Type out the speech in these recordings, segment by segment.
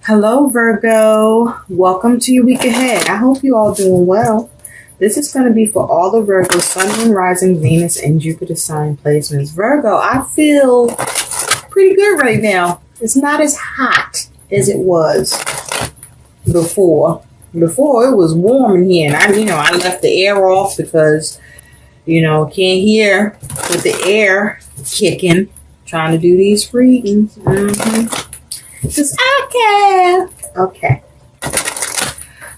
Hello, Virgo. Welcome to your week ahead. I hope you all doing well. This is going to be for all the Virgo, Sun, Moon, Rising, Venus, and Jupiter sign placements. Virgo, I feel pretty good right now. It's not as hot as it was before. Before it was warm in here, and I left the air off because, can't hear with the air kicking. Trying to do these readings. Because I can. Okay.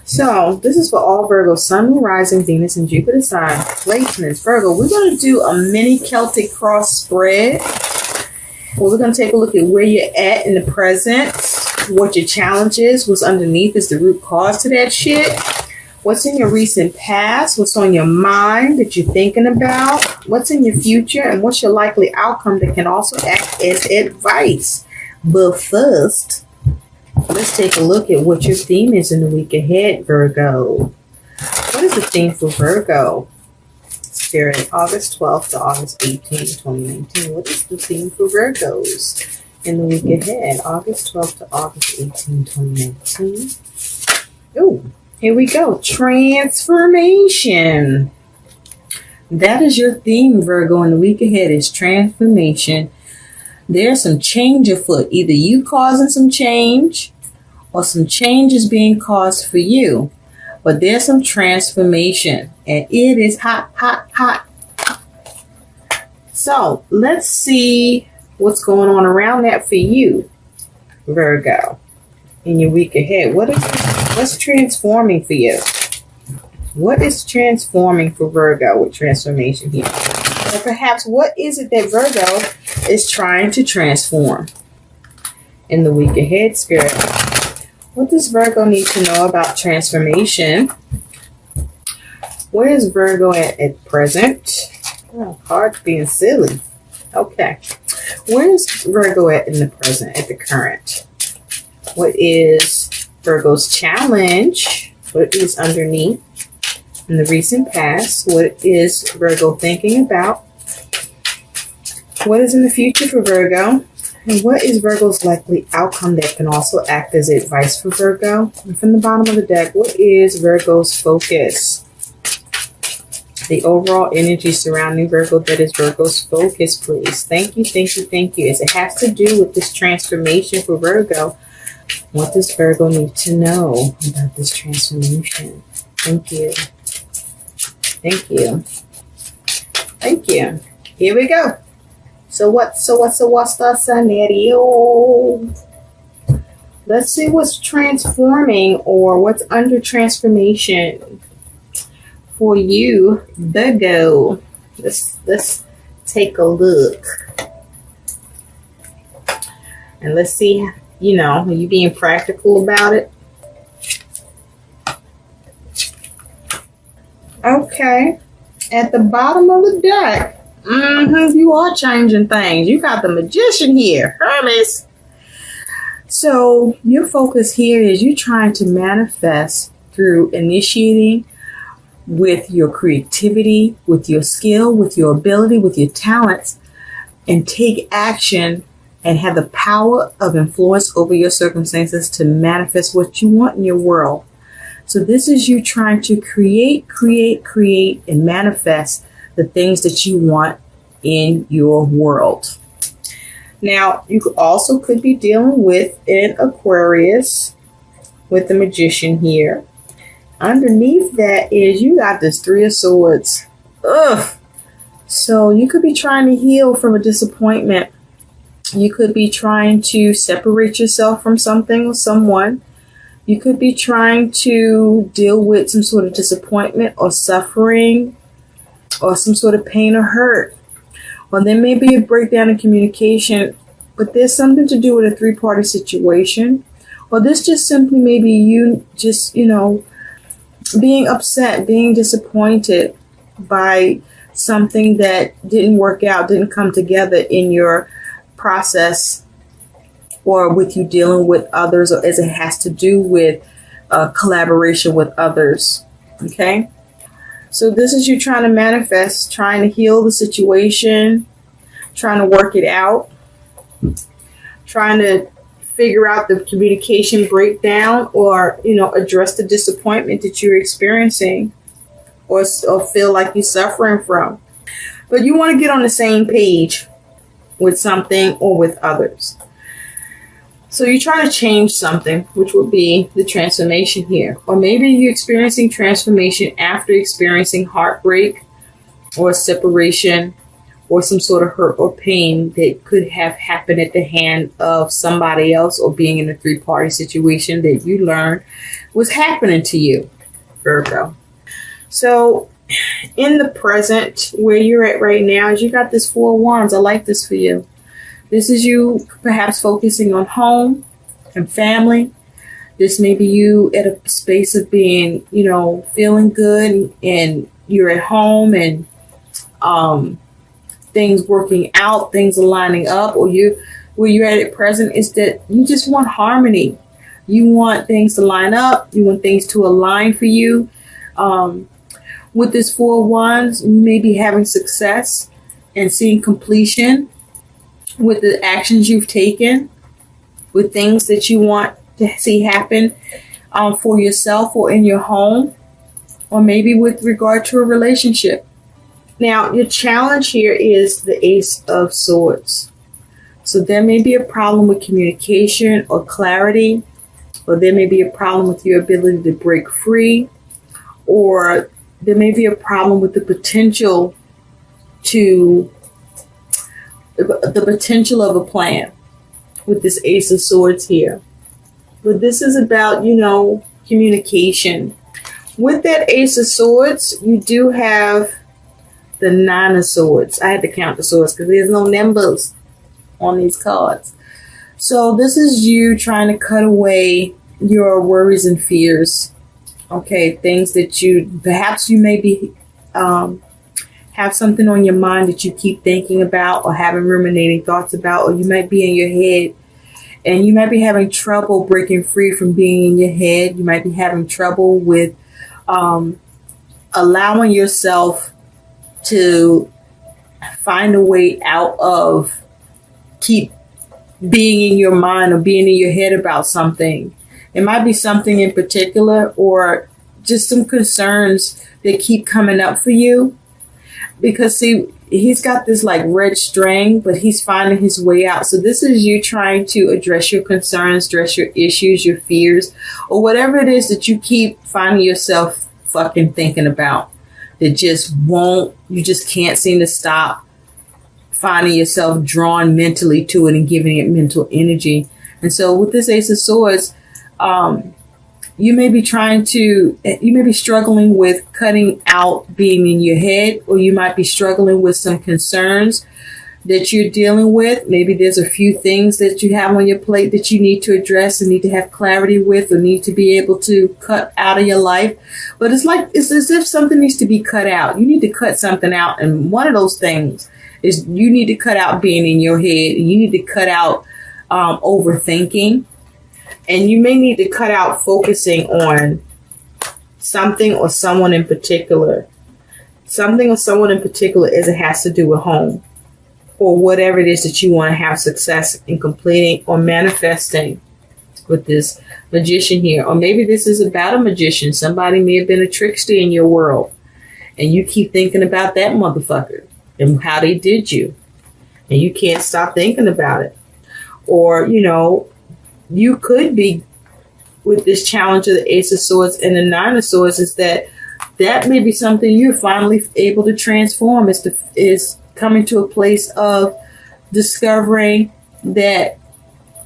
So, this is for all Virgo, Sun, Moon, Rising, Venus, and Jupiter sign placements. Virgo, we're going to do a mini Celtic cross spread. Well, we're going to take a look at where you're at in the present, what your challenge is, what's underneath is the root cause to that shit, what's in your recent past, what's on your mind that you're thinking about, what's in your future, and what's your likely outcome that can also act as advice. But first, let's take a look at what your theme is in the week ahead, Virgo. What is the theme for Virgo? Spirit, August 12th to August 18th, 2019. What is the theme for Virgos in the week ahead? August 12th to August 18th, 2019. Oh, here we go. Transformation. That is your theme, Virgo, in the week ahead is transformation. There's some change afoot. Either you causing some change or some change is being caused for you. But there's some transformation. And it is hot, hot, hot. So let's see what's going on around that for you, Virgo, in your week ahead. What's transforming for you? What is transforming for Virgo with transformation here? Or perhaps what is it that Virgo is trying to transform in the week ahead, Spirit? What does Virgo need to know about transformation? Where is Virgo at present? Oh, cards being silly. Okay. Where is Virgo at in the present, at the current? What is Virgo's challenge? What is underneath in the recent past? What is Virgo thinking about? What is in the future for Virgo? And what is Virgo's likely outcome that can also act as advice for Virgo? And from the bottom of the deck, what is Virgo's focus? The overall energy surrounding Virgo that is Virgo's focus, please. Thank you, thank you, thank you. As it has to do with this transformation for Virgo, what does Virgo need to know about this transformation? Thank you. Thank you. Thank you. Here we go. So what's the scenario? Let's see what's transforming or what's under transformation for you, Virgo. Let's take a look. And let's see, are you being practical about it? Okay. At the bottom of the deck, you are changing things. You got the Magician here, Hermes. So your focus here is you trying to manifest through initiating with your creativity, with your skill, with your ability, with your talents, and take action and have the power of influence over your circumstances to manifest what you want in your world. So this is you trying to create, and manifest the things that you want in your world. Now, you also could be dealing with an Aquarius with the Magician here. Underneath that is you got this Three of Swords. Ugh. So you could be trying to heal from a disappointment. You could be trying to separate yourself from something or someone. You could be trying to deal with some sort of disappointment or suffering or some sort of pain or hurt. Or there may be a breakdown in communication, but there's something to do with a three-party situation. Or this just simply maybe you just, being upset, being disappointed by something that didn't work out, didn't come together in your process or with you dealing with others, or as it has to do with collaboration with others. Okay. So this is you trying to manifest, trying to heal the situation, trying to work it out, trying to figure out the communication breakdown, or, you know, address the disappointment that you're experiencing, or feel like you're suffering from. But you want to get on the same page with something or with others. So you're trying to change something, which would be the transformation here. Or maybe you're experiencing transformation after experiencing heartbreak or separation or some sort of hurt or pain that could have happened at the hand of somebody else, or being in a three-party situation that you learned was happening to you, Virgo. So in the present, where you're at right now, is you got this Four of Wands. I like this for you. This is you perhaps focusing on home and family. This may be you at a space of being, you know, feeling good, and you're at home, and things working out, things are lining up. Or where you're at present is that you just want harmony. You want things to line up. You want things to align for you. With this Four of Wands, you may be having success and seeing completion with the actions you've taken, with things that you want to see happen for yourself or in your home, or maybe with regard to a relationship. Now, your challenge here is the Ace of Swords. So there may be a problem with communication or clarity, or there may be a problem with your ability to break free, or there may be a problem with the potential of a plan with this Ace of Swords here. But this is about, you know, communication. With that Ace of Swords, you do have the Nine of Swords. I had to count the swords because there's no numbers on these cards. So this is you trying to cut away your worries and fears. Okay, things that you may be have something on your mind that you keep thinking about, or having ruminating thoughts about, or you might be in your head, and you might be having trouble breaking free from being in your head. You might be having trouble with allowing yourself to find a way out of keep being in your mind or being in your head about something. It might be something in particular, or just some concerns that keep coming up for you. Because see, he's got this like red string, but he's finding his way out. So this is you trying to address your concerns, address your issues, your fears, or whatever it is that you keep finding yourself fucking thinking about. That you just can't seem to stop finding yourself drawn mentally to it and giving it mental energy. And so with this Ace of Swords, you may be struggling with cutting out being in your head, or you might be struggling with some concerns that you're dealing with. Maybe there's a few things that you have on your plate that you need to address and need to have clarity with, or need to be able to cut out of your life. But it's as if something needs to be cut out. You need to cut something out. And one of those things is you need to cut out being in your head. You need to cut out overthinking. And you may need to cut out focusing on something or someone in particular. Something or someone in particular as it has to do with home, or whatever it is that you want to have success in completing or manifesting with this Magician here. Or maybe this is about a magician. Somebody may have been a trickster in your world, and you keep thinking about that motherfucker and how they did you, and you can't stop thinking about it. Or, you know, you could be with this challenge of the Ace of Swords and the Nine of Swords, is that may be something you're finally able to transform, is coming to a place of discovering that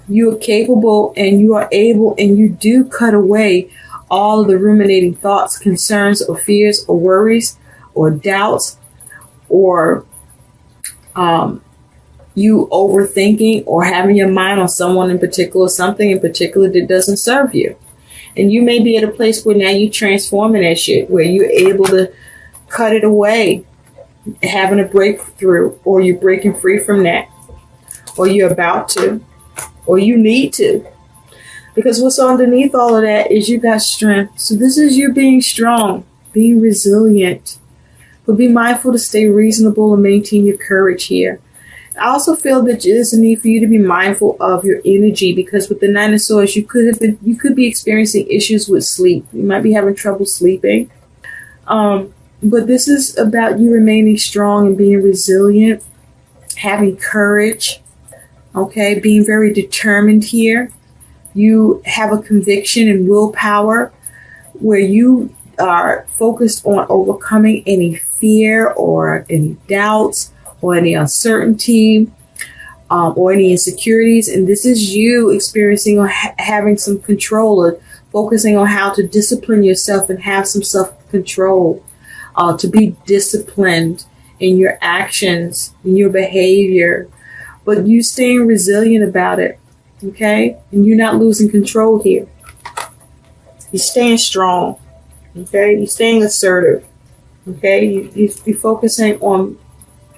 you are capable and you are able, and you do cut away all of the ruminating thoughts, concerns, or fears, or worries, or doubts, or you overthinking or having your mind on someone in particular, something in particular that doesn't serve you. And you may be at a place where now you're transforming that shit, where you're able to cut it away, having a breakthrough, or you're breaking free from that, or you're about to, or you need to. Because what's underneath all of that is you got strength. So this is you being strong, being resilient. But be mindful to stay reasonable and maintain your courage here. I also feel that there's a need for you to be mindful of your energy, because with the Nine of Swords, you could be experiencing issues with sleep. You might be having trouble sleeping. But this is about you remaining strong and being resilient, having courage, okay, being very determined here. You have a conviction and willpower where you are focused on overcoming any fear or any doubts or any uncertainty or any insecurities. And this is you experiencing or having some control, or focusing on how to discipline yourself and have some self-control, to be disciplined in your actions, in your behavior, but you staying resilient about it, okay? And you're not losing control here. You're staying strong, okay? You're staying assertive, okay? You're focusing on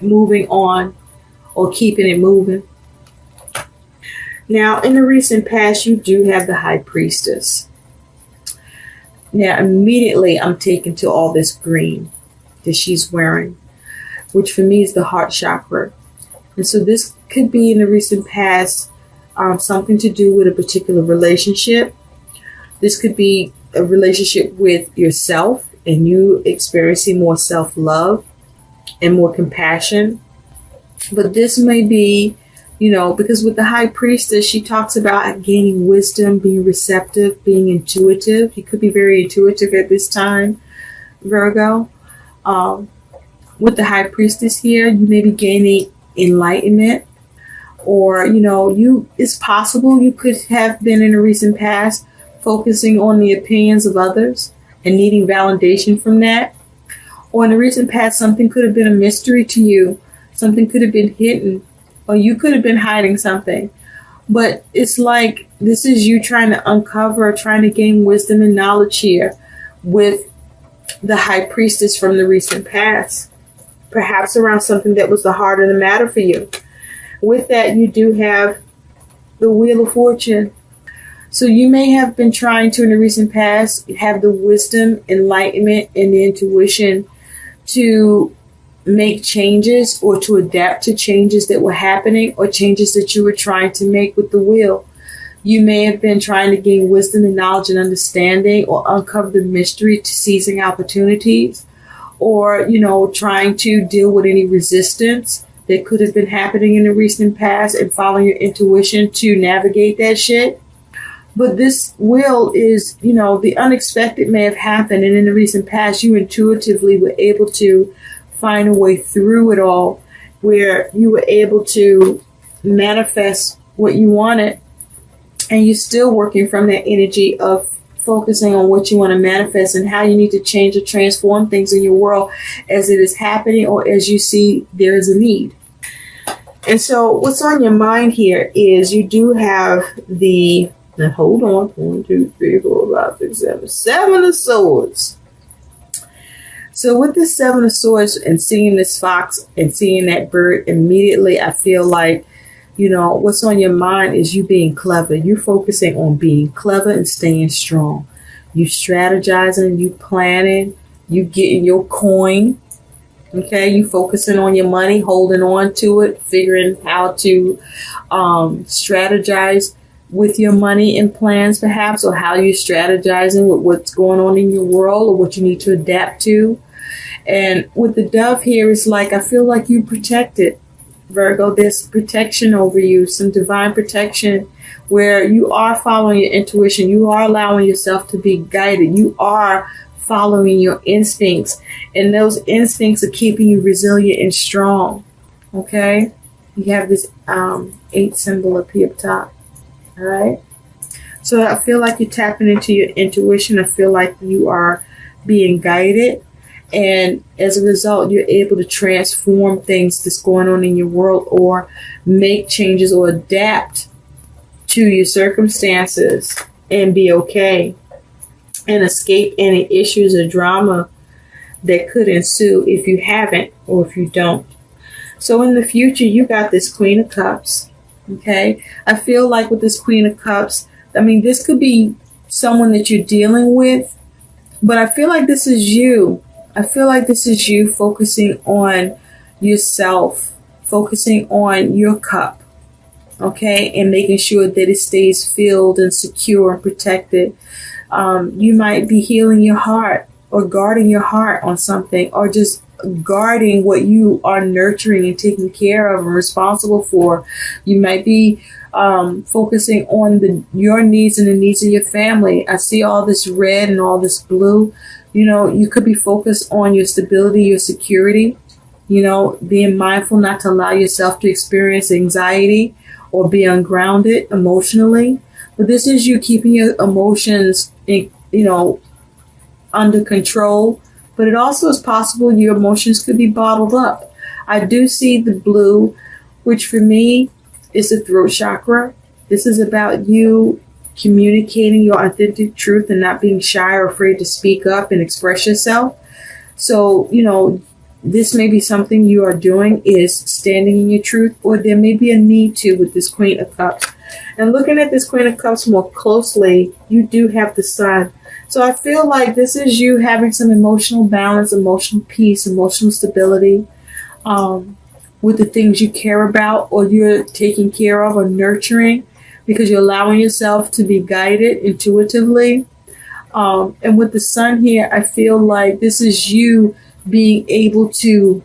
moving on or keeping it moving. Now, in the recent past, you do have the High Priestess. Now, immediately I'm taken to all this green that she's wearing, which for me is the heart chakra. And so this could be in the recent past something to do with a particular relationship. This could be a relationship with yourself and you experiencing more self-love and more compassion. But this may be, because with the High Priestess, she talks about gaining wisdom, being receptive, being intuitive. You could be very intuitive at this time, Virgo. With the High Priestess here, you may be gaining enlightenment, or, it's possible you could have been in a recent past focusing on the opinions of others and needing validation from that. Or in the recent past, something could have been a mystery to you. Something could have been hidden, or you could have been hiding something. But it's like this is you trying to uncover, trying to gain wisdom and knowledge here with the High Priestess from the recent past, perhaps around something that was the heart of the matter for you. With that, you do have the Wheel of Fortune. So you may have been trying to, in the recent past, have the wisdom, enlightenment, and the intuition to make changes or to adapt to changes that were happening or changes that you were trying to make with the wheel. You may have been trying to gain wisdom and knowledge and understanding, or uncover the mystery to seizing opportunities, or, trying to deal with any resistance that could have been happening in the recent past and following your intuition to navigate that shit. But this wheel is, the unexpected may have happened, and in the recent past, you intuitively were able to find a way through it all, where you were able to manifest what you wanted, and you're still working from that energy of focusing on what you want to manifest and how you need to change or transform things in your world as it is happening or as you see there is a need. And so what's on your mind here is you do have the, now hold on, 1, 2, 3, 4, 5, 6, 7, 7 of Swords. So with this 7 of Swords and seeing this fox and seeing that bird, immediately I feel like, what's on your mind is you being clever. You're focusing on being clever and staying strong. You strategizing, you planning, you getting your coin. Okay, you focusing on your money, holding on to it, figuring how to strategize with your money and plans perhaps, or how you're strategizing with what's going on in your world or what you need to adapt to. And with the dove here, it's like I feel like you protected, Virgo. There's protection over you, some divine protection where you are following your intuition. You are allowing yourself to be guided. You are following your instincts, and those instincts are keeping you resilient and strong. Okay, you have this 8 symbol up here up top. All right, so I feel like you're tapping into your intuition. I feel like you are being guided, and as a result, you're able to transform things that's going on in your world, or make changes or adapt to your circumstances and be okay, and escape any issues or drama that could ensue if you haven't or if you don't. So in the future, you got this Queen of Cups. Okay, I feel like with this Queen of Cups, this could be someone that you're dealing with, but I feel like this is you. I feel like this is you focusing on yourself, focusing on your cup, okay, and making sure that it stays filled and secure and protected. You might be healing your heart or guarding your heart on something, or just guarding what you are nurturing and taking care of and responsible for. You might be focusing on your needs and the needs of your family. I see all this red and all this blue. You know, you could be focused on your stability, your security, you know, being mindful not to allow yourself to experience anxiety or be ungrounded emotionally. But this is you keeping your emotions, under control. But it also is possible your emotions could be bottled up. I do see the blue, which for me is the throat chakra. This is about you communicating your authentic truth and not being shy or afraid to speak up and express yourself. So, this may be something you are doing, is standing in your truth, or there may be a need to with this Queen of Cups. And looking at this Queen of Cups more closely, you do have the Sun. So I feel like this is you having some emotional balance, emotional peace, emotional stability with the things you care about or you're taking care of or nurturing, because you're allowing yourself to be guided intuitively. And with the Sun here, I feel like this is you being able to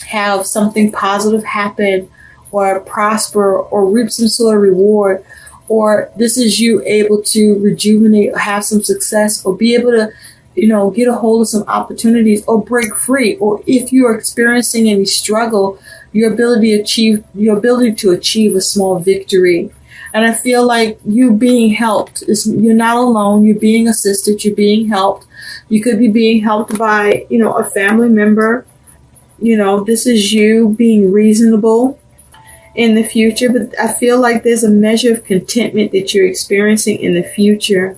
have something positive happen or prosper or reap some sort of reward, or this is you able to rejuvenate or have some success or be able to, get a hold of some opportunities or break free. Or if you're experiencing any struggle, your ability to achieve a small victory. And I feel like you being helped. You're not alone. You're being assisted. You're being helped. You could be being helped by, a family member. This is you being reasonable in the future. But I feel like there's a measure of contentment that you're experiencing in the future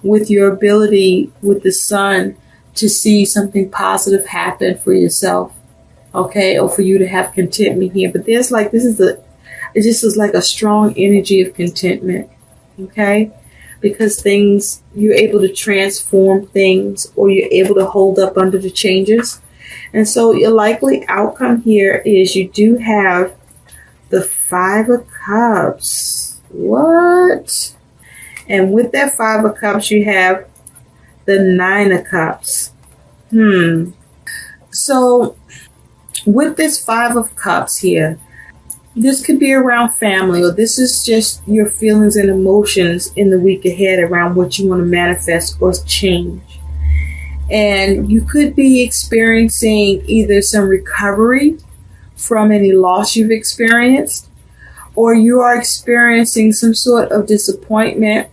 with your ability with the Sun to see something positive happen for yourself. Okay. Or for you to have contentment here. But there's like, it just is like a strong energy of contentment, okay? Because you're able to transform things, or you're able to hold up under the changes. And so your likely outcome here is you do have the 5 of Cups. What? And with that 5 of Cups, you have the 9 of Cups. So with this 5 of Cups here, this could be around family, or this is just your feelings and emotions in the week ahead around what you want to manifest or change. And you could be experiencing either some recovery from any loss you've experienced, or you are experiencing some sort of disappointment.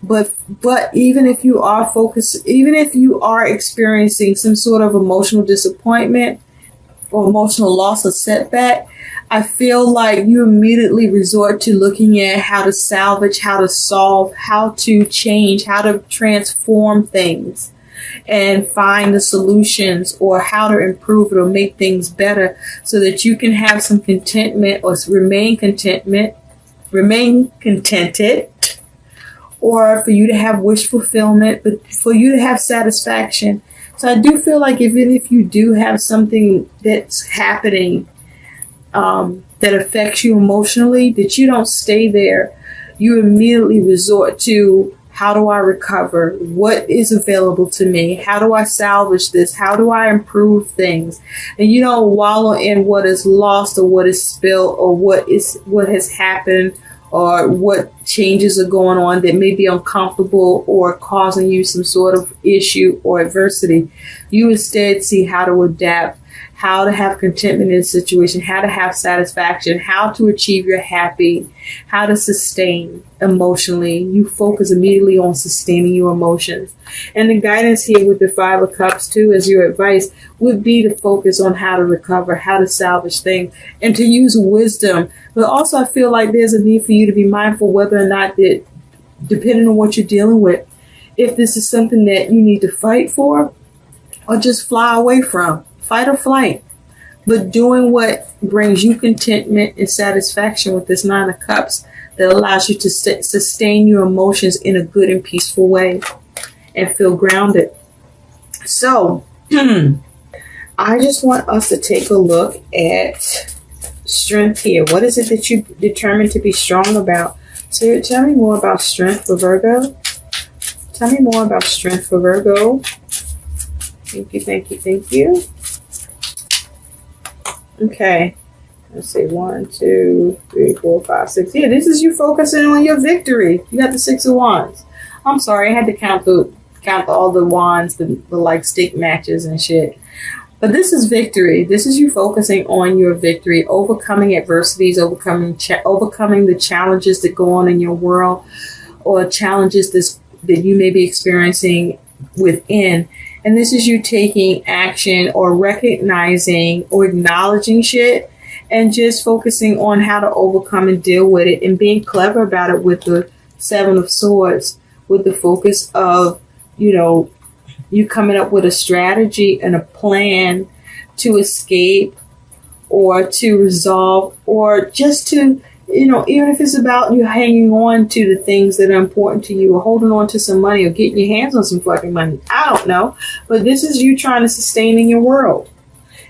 But even if you are experiencing some sort of emotional disappointment or emotional loss or setback, I feel like you immediately resort to looking at how to salvage, how to solve, how to change, how to transform things and find the solutions, or how to improve it or make things better so that you can have some contentment or remain contented, or for you to have wish fulfillment, but for you to have satisfaction. So I do feel like even if you do have something that's happening that affects you emotionally, that you don't stay there. You immediately resort to, how do I recover? What is available to me? How do I salvage this? How do I improve things? And you don't wallow in what is lost or what is spilled or what has happened or what changes are going on that may be uncomfortable or causing you some sort of issue or adversity. You instead see how to adapt, how to have contentment in a situation, how to have satisfaction, how to achieve your happy, how to sustain emotionally. You focus immediately on sustaining your emotions. And the guidance here with the 5 of Cups too, as your advice, would be to focus on how to recover, how to salvage things, and to use wisdom. But also I feel like there's a need for you to be mindful whether or not that, depending on what you're dealing with, if this is something that you need to fight for or just fly away from. Fight or flight, but doing what brings you contentment and satisfaction with this 9 of Cups that allows you to sustain your emotions in a good and peaceful way and feel grounded. So I just want us to take a look at strength here. What is it that you determined to be strong about? So tell me more about strength for Virgo. Tell me more about strength for Virgo. Thank you, thank you, thank you. Okay. Let's see, 1, 2, 3, 4, 5, 6. Yeah, this is you focusing on your victory. You got the 6 of Wands. I'm sorry, I had to count all the wands, the like stick matches and shit. But this is victory. This is you focusing on your victory, overcoming adversities, overcoming the challenges that go on in your world, or challenges that you may be experiencing within. And this is you taking action or recognizing or acknowledging shit, and just focusing on how to overcome and deal with it, and being clever about it with the 7 of Swords, with the focus of, you coming up with a strategy and a plan to escape or to resolve, or just to, even if it's about you hanging on to the things that are important to you, or holding on to some money, or getting your hands on some fucking money. I don't know. But this is you trying to sustain in your world.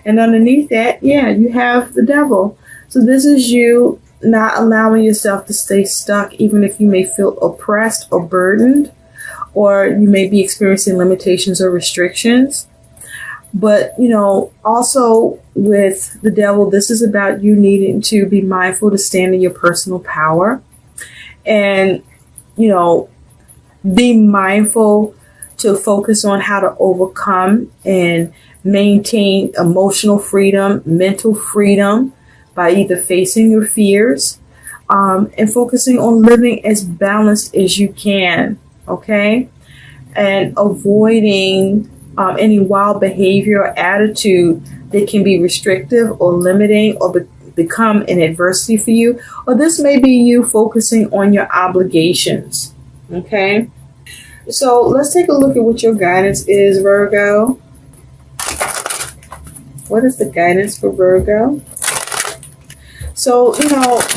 And underneath that, yeah, you have the Devil. So this is you not allowing yourself to stay stuck, even if you may feel oppressed or burdened, or you may be experiencing limitations or restrictions. But, also with the Devil, this is about you needing to be mindful to stand in your personal power, and, be mindful to focus on how to overcome and maintain emotional freedom, mental freedom, by either facing your fears and focusing on living as balanced as you can, okay? And avoiding any wild behavior or attitude that can be restrictive or limiting or become an adversity for you. Or this may be you focusing on your obligations, okay? So let's take a look at what your guidance is, Virgo. What is the guidance for Virgo? So,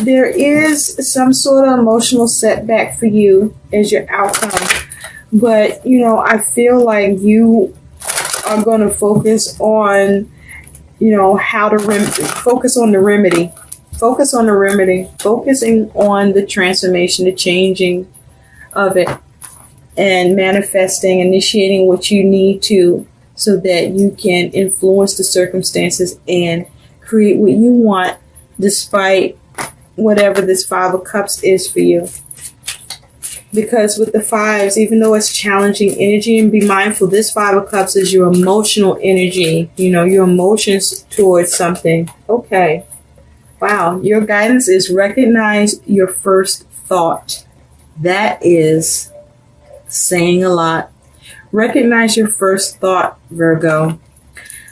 there is some sort of emotional setback for you as your outcome. But, I feel like you are going to focus on, how to focus on the remedy. Focus on the remedy. Focusing on the transformation, the changing of it. And manifesting, initiating what you need to, so that you can influence the circumstances and create what you want, despite whatever this 5 of Cups is for you. Because with the 5s, even though it's challenging energy, and be mindful, this 5 of Cups is your emotional energy, your emotions towards something. Okay. Wow. Your guidance is recognize your first thought. That is saying a lot. Recognize your first thought, Virgo.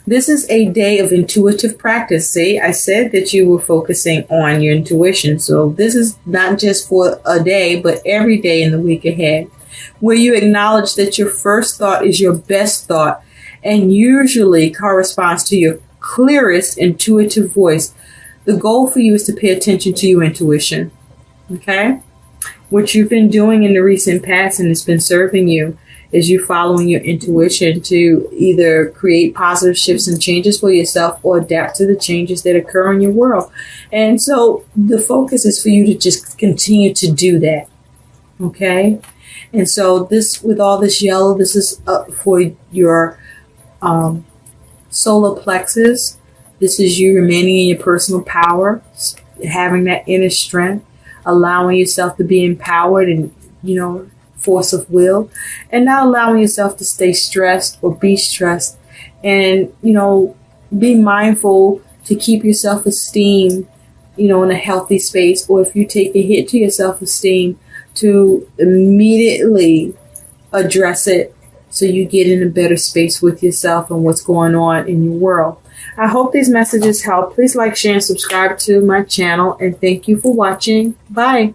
This is a day of intuitive practice. See, I said that you were focusing on your intuition. So this is not just for a day, but every day in the week ahead, where you acknowledge that your first thought is your best thought and usually corresponds to your clearest intuitive voice. The goal for you is to pay attention to your intuition. Okay? What you've been doing in the recent past, and it's been serving you, is you following your intuition to either create positive shifts and changes for yourself or adapt to the changes that occur in your world. And so the focus is for you to just continue to do that. Okay? And so this, with all this yellow, this is for your solar plexus. This is you remaining in your personal power, having that inner strength, allowing yourself to be empowered and, force of will, and not allowing yourself to stay stressed or be stressed, and be mindful to keep your self-esteem in a healthy space, or if you take a hit to your self-esteem, to immediately address it so you get in a better space with yourself and what's going on in your world. I hope these messages help. Please like, share, and subscribe to my channel, and thank you for watching. Bye.